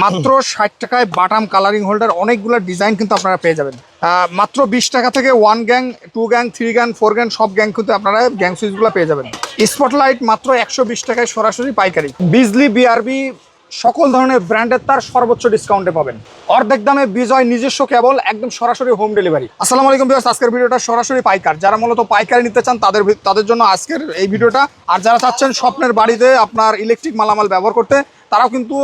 মাত্র 60 টাকায় বাটাম কালারিং হোল্ডার অনেকগুলো ডিজাইন কিন্তু আপনারা পেয়ে যাবেন। মাত্র 20 টাকা থেকে 1 গ্যাং 2 গ্যাং 3 গ্যাং 4 গ্যাং সব গ্যাং কিন্তু আপনারা গ্যাং সুইচগুলো পেয়ে যাবেন। স্পটলাইট মাত্র 120 টাকায় সরাসরি পাইকারি। বিজলি বিআরবি সকল ধরনের ব্র্যান্ডের তার সর্বোচ্চ ডিসকাউন্টে পাবেন। অর্ধেক দামে বিজয় নিজস্ব কেবল, একদম সরাসরি হোম ডেলিভারি। আসসালামু আলাইকুম ভিউয়ার্স, আজকের ভিডিওটা সরাসরি পাইকার, যারা মূলত পাইকারি নিতে চান তাদের জন্য আজকের এই ভিডিওটা। আর যারা চাচ্ছেন স্বপ্নের বাড়িতে আপনার ইলেকট্রিক মালামাল ব্যবহার করতে, তারাও কিন্তু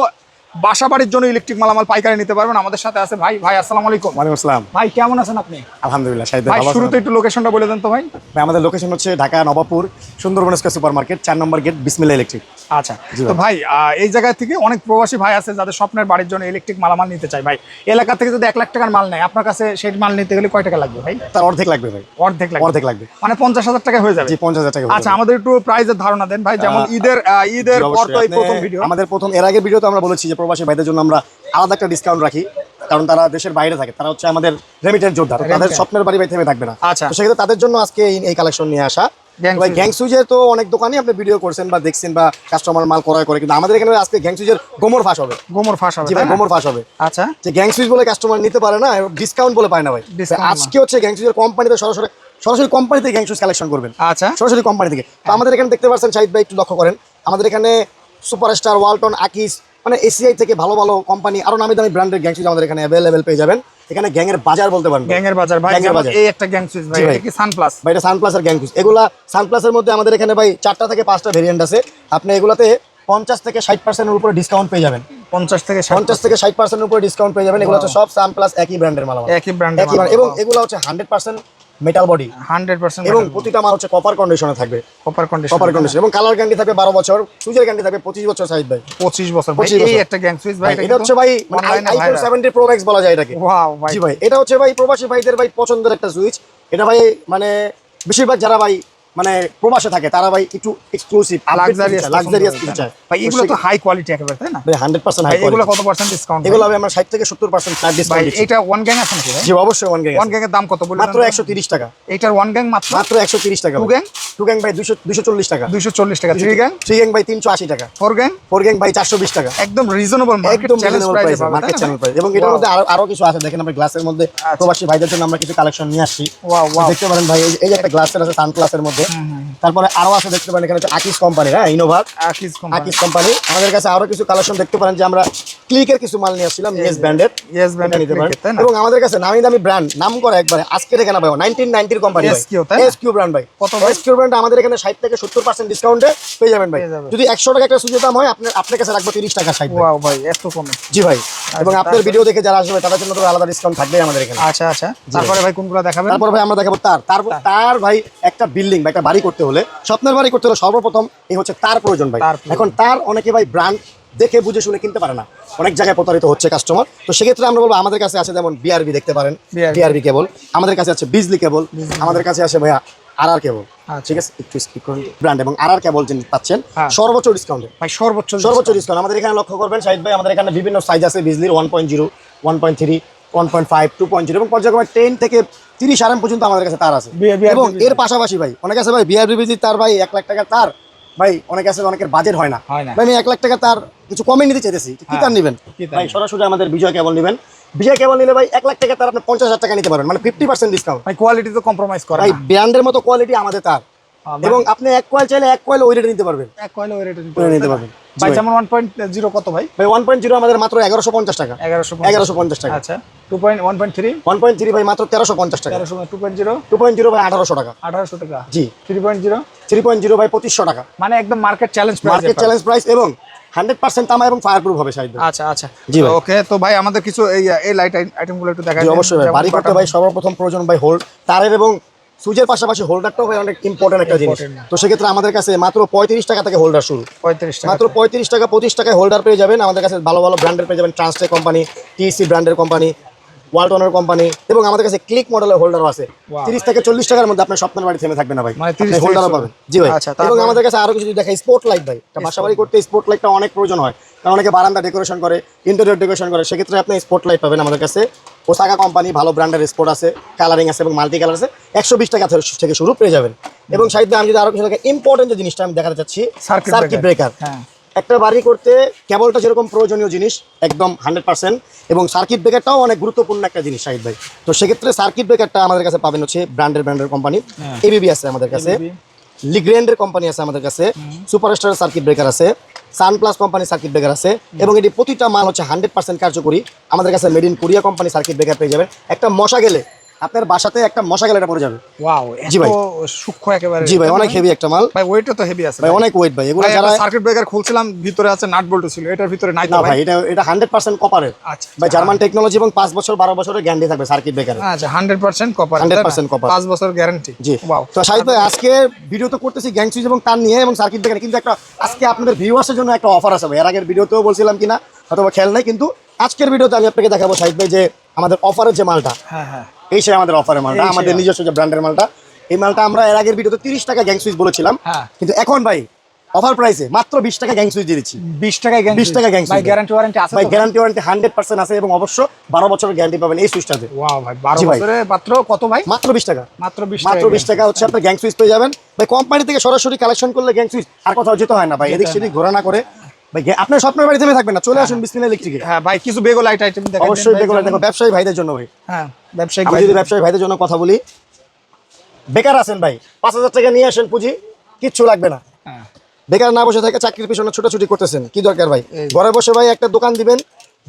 বাসা বাড়ির জন্য ইলেকট্রিক মালামাল পাইকারি নিতে পারবেন। আমাদের সাথে আছে ভাই আসসালামু আলাইকুম। ওয়ালাইকুম আসসালাম। ভাই কেমন আছেন আপনি? আলহামদুলিল্লাহ। ভাই শুরুতে একটু লোকেশনটা বলে দেন তো ভাই। ভাই আমাদের লোকেশন হচ্ছে Dhaka Nawabpur Sundarban square super market 4 নম্বর গেট, বিসমিল্লাহ ইলেকট্রিক। আচ্ছা, তো ভাই এই জায়গা থেকে অনেক প্রবাসী ভাই আছে যাদের স্বপ্নের বাড়ির জন্য ইলেকট্রিক মালামাল নিতে চায়। ভাই এলাকা থেকে যদি 1 লাখ টাকার মাল নেয় আপনার কাছে, সেই মাল নিতে গেলে কয় টাকা লাগবে ভাই? তার অর্ধেক লাগবে ভাই। অর্ধেক লাগবে মানে 50,000 টাকা হয়ে যাবে। জি 50,000 টাকা। আচ্ছা, আমাদের একটু প্রাইসের ধারণা দেন ভাই। যেমন ঈদের পর তো এই প্রথম ভিডিও, আমাদের প্রথম এর আগের ভিডিওতে আমরা বলেছি যে প্রবাসী ভাইদের জন্য আমরা আলাদা একটা ডিসকাউন্ট রাখি, কারণ তারা দেশের বাইরে থাকে, তারা হচ্ছে আমাদের রেমিটেড যোদ্ধা, তাদের স্বপ্নের বাড়ি ভাই থেমে থাকবে না। আচ্ছা, তো সেক্ষেত্রে তাদের জন্য আজকে এই কালেকশন নিয়ে আসা। ভাই গ্যাং সুইচের তো অনেক দোকানে আপনি ভিডিও করছেন বা দেখছেন বা কাস্টমার মাল ক্রয় করে, কিন্তু আমাদের এখানে আজকে গ্যাং সুইচের গোমর ফাঁস হবে। জি ভাই, গোমর ফাঁস হবে। আচ্ছা, যে গ্যাং সুইচ বলে কাস্টমার নিতে পারে না, ডিসকাউন্ট বলে পায় না ভাই। আজকে হচ্ছে গ্যাং সুইচের কোম্পানিতে সরাসরি কোম্পানি থেকে গ্যাং সুইচ কালেকশন করবেন। আচ্ছা, সরাসরি কোম্পানি থেকে। তো আমাদের এখানে দেখতে পাচ্ছেন শাহিদ ভাই, একটু লক্ষ্য করেন, আমাদের এখানে সুপারস্টার, ওয়ালটন, আকিস, মানে এসিআই থেকে ভালো ভালো কোম্পানি, আরো নামি দামি ব্র্যান্ডের গ্যাং সুইচ আমাদের এখানে অ্যাভেলেবেল পেয়ে যাবেন। এখানে গ্যাংয়ের বাজার বলতে পারেন। গ্যাংয়ের বাজার ভাই, এই একটা গ্যাং সুইচ ভাই, এটা কি সানপ্লাস ভাই? এটা সানপ্লাসের গ্যাং সুইচ। এগুলা সানপ্লাসের মধ্যে আমাদের এখানে ভাই 4টা থেকে 5টা ভেরিয়েন্ট আছে। আপনি এগুলাতে 50 থেকে 60% এর উপরে ডিসকাউন্ট পেয়ে যাবেন। 50 থেকে 60% এর উপরে ডিসকাউন্ট পেয়ে যাবেন। এগুলো হচ্ছে সব সানপ্লাস একই ব্র্যান্ডের মাল, একই ব্র্যান্ডের, এবং এগুলো হচ্ছে 100% মেটাল বডি, 100%, এবং প্রতিটা মাল হচ্ছে কপার কন্ডিশনে থাকবে। কপার কন্ডিশন এবং কালার গ্যারান্টি থাকবে 12 বছর, সুইচের গ্যারান্টি থাকবে 25 বছর। শাহিদ ভাই 25 বছর ভাই, এই একটা গ্যাং সুইচ ভাই। এটা হচ্ছে ভাই আইফোন 70 প্রো ম্যাক্স বলা যায় এটাকে। ওয়াও ভাই। জি ভাই, এটা হচ্ছে ভাই প্রবাসী ভাইদের ভাই পছন্দের একটা সুইচ। এটা ভাই মানে বেশিরভাগ যারা ভাই মানে প্রবাসে থাকে তারা ভাই একটু এক্সক্লুসিভ লাক্সারিয়াস কিছু চায় ভাই। এগুলো তো হাই কোয়ালিটি একেবারে, তাই না ভাই? 100% হাই কোয়ালিটি। এগুলো কত পার্সেন্ট ডিসকাউন্ট? এগুলো হবে আমরা 60 থেকে 70% ফ্ল্যাট ডিসকাউন্ট দিচ্ছি। এটা ওয়ান গ্যাং আছে নাকি ভাই? জি অবশ্যই ওয়ান গ্যাং। ওয়ান গ্যাং এর দাম কত বলেন? মাত্র 130 টাকা। এটার ওয়ান গ্যাং মাত্র 130 টাকা। টু গ্যাং ভাই 240 টাকা। 240 টাকা। থ্রি গ্যাং ভাই 380 টাকা। ফোর গ্যাং ভাই 420 টাকা। একদম রিজনেবল মার্কেট চ্যালেঞ্জ প্রাইসে পাবেন, মার্কেট চ্যালেঞ্জ প্রাইস। এবং এটার মধ্যে আরো কিছু আছে, দেখেন আমরা গ্লাসের মধ্যে প্রবাসী ভাইদের জন্য আমরা কিছু কালেকশন নিয়ে আসছি। ওয়াও, দেখতে পারেন ভাই, এই যে একটা গ্লাসের আছে সানপ্লাসের মধ্যে। তারপরে আরো আছে, দেখতে পারেন এখানে হচ্ছে আকিস কোম্পানি, হ্যাঁ ইনোভা আকিস কোম্পানি। আমাদের কাছে আরো কিছু কালেকশন দেখতে পারেন যে আমরা ক্লিকের কিছু মাল নিয়ে আসছিলাম, ইয়েস ব্র্যান্ডের নিতে পারেন। এবং আমাদের কাছে নামি দামি ব্র্যান্ড, নাম করা একবারে আজকে এখানে ভাই 1990 কোম্পানি এসকিউ ব্র্যান্ড ভাই। এসকিউ ব্র্যান্ড আমাদের এখানে 60 থেকে 70% ডিসকাউন্টে পেয়ে যাবেন ভাই। যদি 100 টাকা একটা সুইচের দাম হয়, আপনার কাছে রাখবো 30 টাকা। ওয়াও ভাই, এত কমে? জি ভাই। এবং আপনার ভিডিও দেখে যারা আসবে তাদের জন্য তো আলাদা ডিসকাউন্ট থাকবে আমাদের এখানে। আচ্ছা, তারপরে ভাই কোনগুলো দেখাবেন? তারপর ভাই আমরা দেখাবো তার ভাই একটা বিল্ডিং বা একটা বাড়ি করতে হলে, স্বপ্নের বাড়ি করতে হলে সর্বপ্রথম এই হচ্ছে তার প্রয়োজন ভাই। এখন তার অনেকে ভাই ব্র্যান্ড দেখে বুঝে শুনে কিনতে পারে না, অনেক জায়গায় প্রতারিত হচ্ছে কাস্টমার। তো সেক্ষেত্রে আমরা বলবো আমাদের কাছে আছে যেমন বিআরবি, দেখতে পারেন বিআরবি কেবল। আমাদের কাছে আছে বিজলি কেবল। আমাদের কাছে আছে ভাইয়া আরআর কেবল। ঠিক আছে, একটু স্কিপ করুন ব্র্যান্ড। এবং আরআর কেবল যিনি পাচ্ছেন সর্বোচ্চ ডিসকাউন্টে ভাই, সর্বোচ্চ ডিসকাউন্ট। আমাদের এখানে লক্ষ্য করবেন শাহিদ ভাই, আমাদের এখানে বিভিন্ন সাইজ আছে বিজলির 1.0, 1.3, 1.5, 2.0 এবং পর্যায়ক্রমে 10 থেকে 30 RM পর্যন্ত আমাদের কাছে তার আছে। এবং এর পাশাপাশি ভাই অনেক আছে ভাই বিআরবি বিজলি তার ভাই 1 লাখ টাকা তার ভাই, অনেক আছে অনেকের বাজেট হয় না ভাই, আমি 1 লাখ টাকা তার কিছু কমে নিতে চাইতেছি, কি তার নেবেন ভাই? সরাসরি আমাদের বিজয় কেবল নেবেন। বিজয় কেবল নিলে ভাই 1 লাখ টাকা তার আপনি 50,000 টাকা নিতে পারবেন, মানে 50% ডিসকাউন্ট ভাই। কোয়ালিটি তো কম্প্রোমাইজ করে ভাই, ব্র্যান্ডের মতো কোয়ালিটি আমাদের তার। এবং আপনি 1 কয়েল চাইলে 1 কয়েল ওই রেটে নিতে পারবেন, 1 কয়েল ওই রেটে নিতে পারবেন ভাই। যেমন 1.0 কত ভাই? ভাই 1.0 আমাদের মাত্র 1150 টাকা। 1150 টাকা। আচ্ছা, 1.3 ভাই মাত্র 1350 টাকা। 2.0 ভাই 1800 টাকা। 1800 টাকা। জি। 3.0 ভাই 2500 টাকা। মানে একদম মার্কেট চ্যালেঞ্জ প্রাইস এবং 100% তামা এবং ফায়ারপ্রুফ হবে শাহিদ। আচ্ছা জি ভাই। ওকে, তো ভাই আমাদের কিছু এই লাইট আইটেমগুলো একটু দেখাই। অবশ্যই ভাই, বাড়ি করতে ভাই সর্বপ্রথম প্রয়োজন ভাই হোল্ড, তারের এবং সুইচের পাশাপাশি হোল্ডারটাও ভাই অনেক ইম্পর্টেন্ট একটা জিনিস। তো সেক্ষেত্রে আমাদের কাছে মাত্র 35 টাকা থেকে হোল্ডার শুরু। 35 টাকা, মাত্র 35 টাকা 25 টাকায় হোল্ডার পেয়ে যাবেন। আমাদের কাছে ভালো ভালো ব্র্যান্ডের পেয়ে যাবেন, ট্রান্সটে কোম্পানি, টিসি ব্র্যান্ডের কোম্পানি, ওয়ালটনের কোম্পানি। এবং আমাদের কাছে ক্লিক মডেলের হোল্ডারও আছে। 30 থেকে 40 টাকার মধ্যে আপনার স্বপ্নের বাড়ি থেমে থাকবে না ভাই, হোল্ডারও পাবেন। জি ভাই। এবং আমাদের কাছে আরো কিছু দেখাই, স্পট লাইট ভাই। বাসা বাড়ি করতে স্পট লাইটটা অনেক প্রয়োজন হয়, কারণ অনেকে বারান্দা ডেকোরেশন করে, ইন্টেরিয়র ডেকোরেশন করে, সেক্ষেত্রে আপনি স্পট লাইট পাবেন আমাদের কাছে। ওসাকা কোম্পানি ভালো ব্র্যান্ডের স্পট আছে, কালারিং আছে এবং মাল্টি কালার আছে, 120 টাকা থেকে শুরু পেয়ে যাবেন। এবং শাহিদ ভাই আমি যদি আরো কিছু ইম্পর্টেন্ট যে জিনিসটা আমি দেখাতে চাচ্ছি, সার্কিট ব্রেকার। একটা বাড়ি করতে কেবলটা যেরকম প্রয়োজনীয় জিনিস একদম 100%, এবং সার্কিট ব্রেকারটাও অনেক গুরুত্বপূর্ণ একটা জিনিস শাহিদ ভাই। তো সেক্ষেত্রে সার্কিট ব্রেকারটা আমাদের কাছে পাবেন হচ্ছে ব্র্যান্ডের কোম্পানি, এবিবি আছে আমাদের কাছে, লিগ্র্যান্ডের কোম্পানি আছে আমাদের কাছে, সুপারস্টার সার্কিট ব্রেকার আছে, সানপ্লাস কোম্পানি সার্কিট ব্রেকার আছে, এবং এটি প্রতিটা মাল হচ্ছে 100% কার্যকরী। আমাদের কাছে made in Korea company circuit breaker পেয়ে যাবেন। একটা মশা গেলে আপনার বাসাতে একটা মশা গেলে এটা পড়ে যাবে। ওয়াও, জি ভাই, সূক্ষ্ম একেবারে। জি ভাই, অনেক হেভি একটা মাল ভাই, ওয়েটও তো হেভি আছে ভাই, অনেক ওয়েট ভাই। এগুলো যারা সার্কিট ব্রেকার খুলছিলাম ভিতরে আছে নাট বল্ট ছিল, এটার ভিতরে নাই তো না ভাই? ভাই, এটা 100% কপারের আচ্ছা ভাই, জার্মান টেকনোলজি, এবং 5 বছর 12 বছরের গ্যারান্টি থাকবে সার্কিট ব্রেকারে। আচ্ছা, 100% কপার, 100% কপার, 5 বছর গ্যারান্টি। জি। ওয়াও। তো শাহিদ ভাই, আজকে ভিডিও তো করতেছি গ্যাং সুইচ এবং তার নিয়ে এবং সার্কিট ব্রেকার, কিন্তু একটা আজকে আপনাদের ভিউয়ার্সের জন্য একটা অফার আছে ভাই। এর আগের ভিডিওতেও বলছিলাম কিনা অথবা খেয়াল নাই, কিন্তু আজকের ভিডিওতে আমি আপনাকে দেখাবো শাহিদ ভাই যে আমাদের অফারের যে মালটা, হ্যাঁ হ্যাঁ, এই সে আমাদের অফারের মালটা, আমাদের নিজস্ব যে ব্র্যান্ডের মালটা। এই মালটা আমরা এর আগের ভিডিওতে 30 টাকা গ্যাং সুইচ বলেছিলাম, হ্যাঁ। কিন্তু এখন ভাই অফার প্রাইসে মাত্র 20 টাকা গ্যাং সুইচ দিয়ে দিচ্ছি। 20 টাকায় গ্যাং 20 টাকা গ্যাং ভাই, সুইচ গ্যারান্টি ওয়ারেন্টি আছে ভাই, তো? গ্যারান্টি ওয়ারেন্টি 100% আছে, এবং অবশ্য 12 বছরের গ্যারান্টি পাবেন এই সুইচটাতে। ওয়াও ভাই, 12 জি ভাই। বছরে মাত্র কত ভাই? মাত্র 20 টাকা, মাত্র 20 মাত্র 20 টাকা হচ্ছে আপনার গ্যাং সুইচ পেয়ে যাবেন ভাই। কোম্পানি থেকে সরাসরি কালেকশন করলে গ্যাং সুইচ আর কোথাও যেতে হয় না ভাই, এদিক সেদিক ঘোরা না করে ভাই। আপনার স্বপ্নের বাড়ি থেমে থাকবেন না, চলে আসুন বিসমিল্লাহ ইলেকট্রিকে। হ্যাঁ ভাই, কিছু বেগো লাইট আইটেম দেখাই। অবশ্যই বেগুলো দেখো, ব্যবসায়ী ভাইদের জন্য ভাই। হ্যাঁ, ব্যবসায়িক আমি যদি ব্যবসায়ী ভাইদের জন্য কথা বলি, বেকার আছেন ভাই, 5000 টাকা নিয়ে আসেন পুঁজি, কিচ্ছু লাগবে না। হ্যাঁ, বেকার না বসে থাকে চাকরির পিছনে ছোটাছুটি করতেছেন, কি দরকার ভাই? ঘরে বসে ভাই একটা দোকান দিবেন,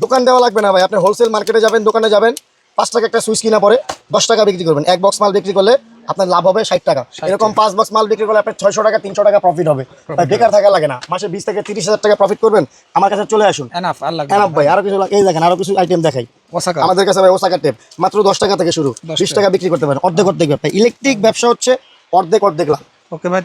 দোকান দেওয়া লাগবে না ভাই। আপনি হোলসেল মার্কেটে যাবেন, দোকানে যাবেন, 5 টাকা একটা সুইচ কিনা পরে 10 টাকা বিক্রি করবেন। এক বক্স মাল বিক্রি করলে আপনার লাভ হবে 60 টাকা। এরকম 5 বক্স মাল বিক্রি করলে আপনার 600 টাকা 300 টাকা প্রফিট হবে ভাই। বেকার থাকা লাগে না, মাসে 20 থেকে 30,000 টাকা প্রফিট করবেন। আমার কাছে চলে আসুন। এনাফ, আর লাগবে এনাফ ভাই, আরো কিছু এই দেখেন, আরো কিছু আইটেম দেখাই ওসাকা। আমাদের কাছে ভাই। ওসাকা টেপ মাত্র 10 টাকা থেকে শুরু, 20 টাকা বিক্রি করতে পারেন। অর্ধেক ব্যবসা, ইলেকট্রিক ব্যবসা হচ্ছে অর্ধেক লাভ। ওকে ভাই,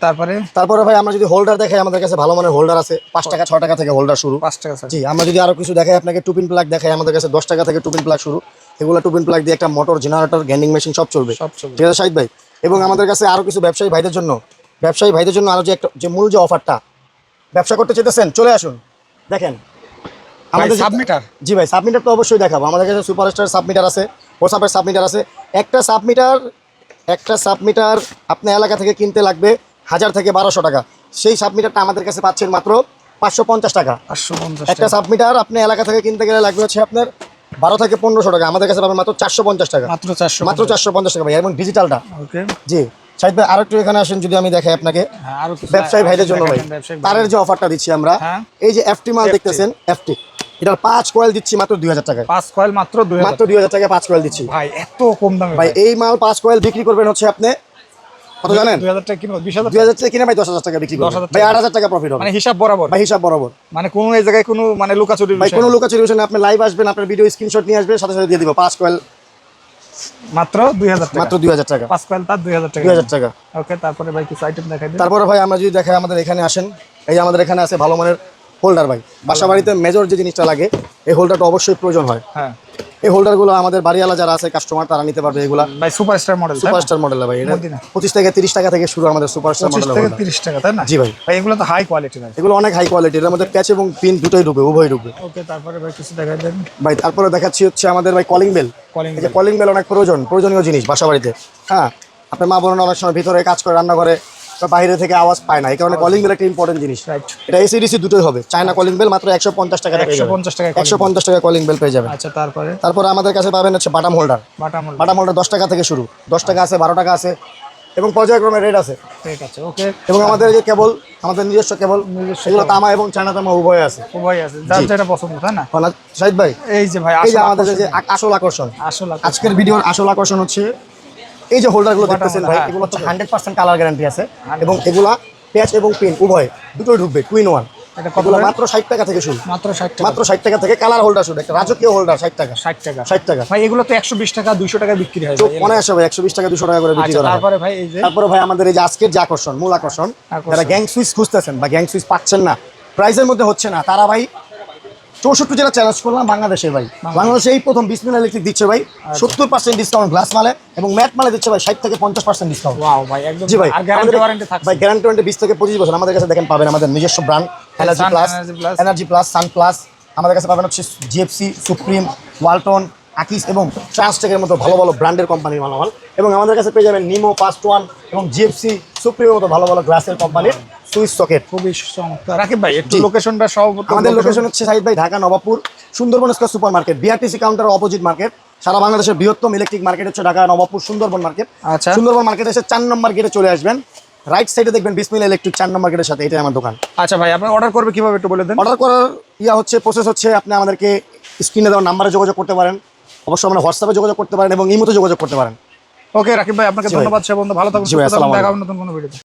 তারপরে ভাই আমরা যদি হোল্ডার দেখাই, আমাদের কাছে ভালো মানের হোল্ডার আছে, 5 টাকা 6 টাকা থেকে হোল্ডার শুরু। 5 টাকা স্যার। জি, আমরা যদি আরো কিছু দেখাই আপনাকে, টুপিন প্লাগ দেখাই, আমাদের কাছে 10 টাকা থেকে টুপিন প্লাগ শুরু। এগুলো টুপিন প্লাগ দিয়ে একটা মোটর, জেনারেটর, গ্যান্ডিং মেশিন সব চলবে, ঠিক আছে শাহিদ ভাই। এবং আমাদের কাছে আরো কিছু ব্যবসায়ী ভাইদের জন্য আরো যে একটা যে মূল যে অফারটা, ব্যবসা করতে চাইতেছেন চলে আসুন। দেখেন আমাদের সাবমিটার। জি ভাই, সাবমিটার তো অবশ্যই দেখাবো। আমাদের কাছে সুপারস্টার সাবমিটার আছে, ওসাপের সাবমিটার আছে। একটা সাবমিটার আপনার এলাকা থেকে কিনতে লাগবে 1000 থেকে 1200 টাকা। সেই সাবমিটারটা আমাদের কাছে পাচ্ছেন মাত্র 550 টাকা। 550 একটা সাবমিটার আপনি এলাকা থেকে কিনতে গেলে লাগবে হচ্ছে আপনার 12 থেকে 1500 টাকা। আমাদের কাছে পাবেন মাত্র 450 টাকা। মাত্র 450 টাকা ভাই, এবং ডিজিটালটা। ওকে জি শাহিদ ভাই, আরেকটু এখানে আসেন, যদি আমি দেখাই আপনাকে ব্যবসায়ী ভাইদের জন্য ভাই তারের যে অফারটা দিচ্ছি আমরা। এই যে এফটি মাল দেখতেছেন, এফটি, এটার 5 কয়েল দিচ্ছি মাত্র 2000 টাকা। 5 কয়েল মাত্র 2000 টাকা 5 কয়েল দিচ্ছি ভাই, এত কম দামে ভাই। এই মাল 5 কয়েল বিক্রি করবেন হচ্ছে আপনি কত জানেন? 2000 টাকা কিনো, 2000 টাকা কিনে ভাই 10,000 টাকা বিক্রি করবেন ভাই, 8000 টাকা প্রফিট হবে। মানে হিসাব বরাবর ভাই, হিসাব বরাবর। মানে কোন এই জায়গায় কোনো মানে লুকাচুরি ভাই, কোনো লুকাচুরি বিষয় না। আপনি লাইভ আসবেন, আপনার ভিডিও স্ক্রিনশট নিয়ে আসবেন, সাথে সাথে দিয়ে দিব 5 কয়েল মাত্র 2000 টাকা। মাত্র 2000 টাকা। 5 কয়েল তার 2000 টাকা। 2000 টাকা। ওকে, তারপরে ভাই কিছু আইটেম দেখাই দিন। তারপরে ভাই আমরা যদি দেখাই, আমাদের এখানে আসেন, এই যে আমাদের এখানে আছে ভালো মানের হোল্ডার ভাই। বাসা বাড়িতে মেজর যে জিনিসটা লাগে, এই হোল্ডারটা অবশ্যই প্রয়োজন হয়। হ্যাঁ, এই হোল্ডারগুলো আমাদের বাড়িওয়ালা যারা আছে কাস্টমার, তারা নিতে পারবে। এগুলা ভাই সুপারস্টার মডেল, সুপারস্টার মডেল ভাই। এটা 25 থেকে 30 টাকা থেকে শুরু আমাদের সুপারস্টার 25 মডেল। থেকে 30 টাকা, তাই না? জি ভাই। ভাই এগুলো তো হাই কোয়ালিটি ভাই। এগুলো অনেক হাই কোয়ালিটি, এর মধ্যে প্যাচ এবং পিন দুটোই ঢুকবে, উভয় ঢুকবে ওকে, তারপরে ভাই কিছু দেখাই দেন ভাই। তারপরে দেখাচ্ছি হচ্ছে আমাদের ভাই কলিং বেল। এই যে কলিং বেল অনেক প্রয়োজনীয় জিনিস বাসা বাড়িতে। হ্যাঁ, আপনার মা বোনেরা অনেক সময় ভিতরে কাজ করে, রান্না করে, বাইরে থেকে আওয়াজ পায় না, এই কারণে কলিং বেল একটা ইম্পর্টেন্ট জিনিস। এটা এসিডিসি দুটোই হবে। চায়না কলিং বেল মাত্র 150 টাকা পেয়ে যাবেন। 150 টাকা কলিং বেল পেয়ে যাবেন। আচ্ছা, তারপরে আমাদের কাছে পাবেন হচ্ছে বাটাম হোল্ডার। বাটাম হোল্ডার 10 টাকা থেকে শুরু, 10 টাকা আছে, 12 টাকা আছে, এবং পর্যায়ক্রমে রেট আছে। ঠিক আছে, ওকে। এবং আমাদের যে কেবল, আমাদের নিজস্ব কেবল, এগুলো তামা এবং চায়না তামা উভয় আছে। যার যেটা পছন্দ, তাই না শাহিদ ভাই? এই যে ভাই, এই যে আমাদের যে আসল আকর্ষণ, আজকের ভিডিওর আসল আকর্ষণ হচ্ছে এই যে হোল্ডারগুলো দেখতেছেন ভাই। এগুলো হচ্ছে 100% কালার গ্যারান্টি আছে, এবং এগুলা প্যাচ এবং পিন উভয় দুটোই ঢুকবে, টুইন ওয়ান। এগুলো মাত্র 60 টাকা থেকে শুরু, মাত্র 60 টাকা থেকে কালার হোল্ডার শুরু। একটা রাজকীয় হোল্ডার 60 টাকা। 60 টাকা ভাই। এগুলো তো 120 টাকা 200 টাকা বিক্রি হয় মনে আসে ভাই, 120 টাকা 200 টাকা করে বিক্রি করা হয়। তারপরে ভাই আমাদের এই যে আজকের যে আকর্ষণ, মূল আকর্ষণ, যারা গ্যাং সুইচ খুঁজতেছেন বা গ্যাং সুইচ পাচ্ছেন না, প্রাইসের মধ্যে হচ্ছে না, তারা ভাই 64 জেলা চ্যালেঞ্জ করলাম বাংলাদেশে ভাই। বাংলাদেশে এই প্রথম বিসমিল্লাহ ইলেকট্রিক দিচ্ছে ভাই 70% ডিসকাউন্ট গ্লাস মালে, এবং ম্যাট মালে দিচ্ছে ভাই 60 থেকে 50% ডিসকাউন্ট। ওয়াও ভাই, একদম। জি ভাই, আর গ্যারান্টি ওয়ারেন্টি থাকছে ভাই। গ্যারান্টি ওয়ারেন্টি 20 থেকে 25 বছর আমাদের কাছে দেখেন পাবেন। আমাদের নিজস্ব ব্র্যান্ড এনার্জি প্লাস, সান প্লাস, আমাদের কাছে পাবেন হচ্ছে জিএফসি, সুপ্রিম, ওয়ালটন, আকিস এবং ট্রান্সটেকের মতো ভালো ভালো ব্র্যান্ডের কোম্পানির মালামাল, এবং আমাদের কাছে পেয়ে যাবেন নিমো, ফাস্ট ওয়ান এবং জিএফসি, সুপ্রিমের মতো ভালো ভালো গ্লাসের কোম্পানির সুইচ সকেট। খুবই চমৎকার। রাকিব ভাই একটু জি। লোকেশনটা সহ আমাদের লোকেশন হচ্ছে সাইদ ভাই Dhaka Nawabpur Sundarban square super market, BRTC counter opposite market. সারা বাংলাদেশের বৃহত্তম ইলেকট্রিক মার্কেট হচ্ছে ঢাকা নবাবপুর সুন্দরবন মার্কেট। আচ্ছা। সুন্দরবন মার্কেটে এসে 4 নম্বর গেটে চলে আসবেন, রাইট সাইডে দেখবেন বিসমিল্লাহ ইলেকট্রিক 4 নম্বর গেটের সাথে, এটাই আমার দোকান। আচ্ছা ভাই, আপনি অর্ডার করবে কিভাবে একটু বলে দেন। অর্ডার করার প্রসেস হচ্ছে আপনি আমাদেরকে স্ক্রিনে দেওয়া নাম্বারে যোগাযোগ করতে পারেন, অবশ্যই আমরা হোয়াটসঅ্যাপে যোগাযোগ করতে পারেন এবং ইমোতে যোগাযোগ করতে পারেন। ওকে রাকিব ভাই, আপনাকে জি ভাই। ধন্যবাদ। সে বন্ধু ভালো থাকুন, জি ভাই, সুস্থ থাকুন, আসসালামু দেখা আলাইকুম। হবে নতুন কোনো ভিডিওতে।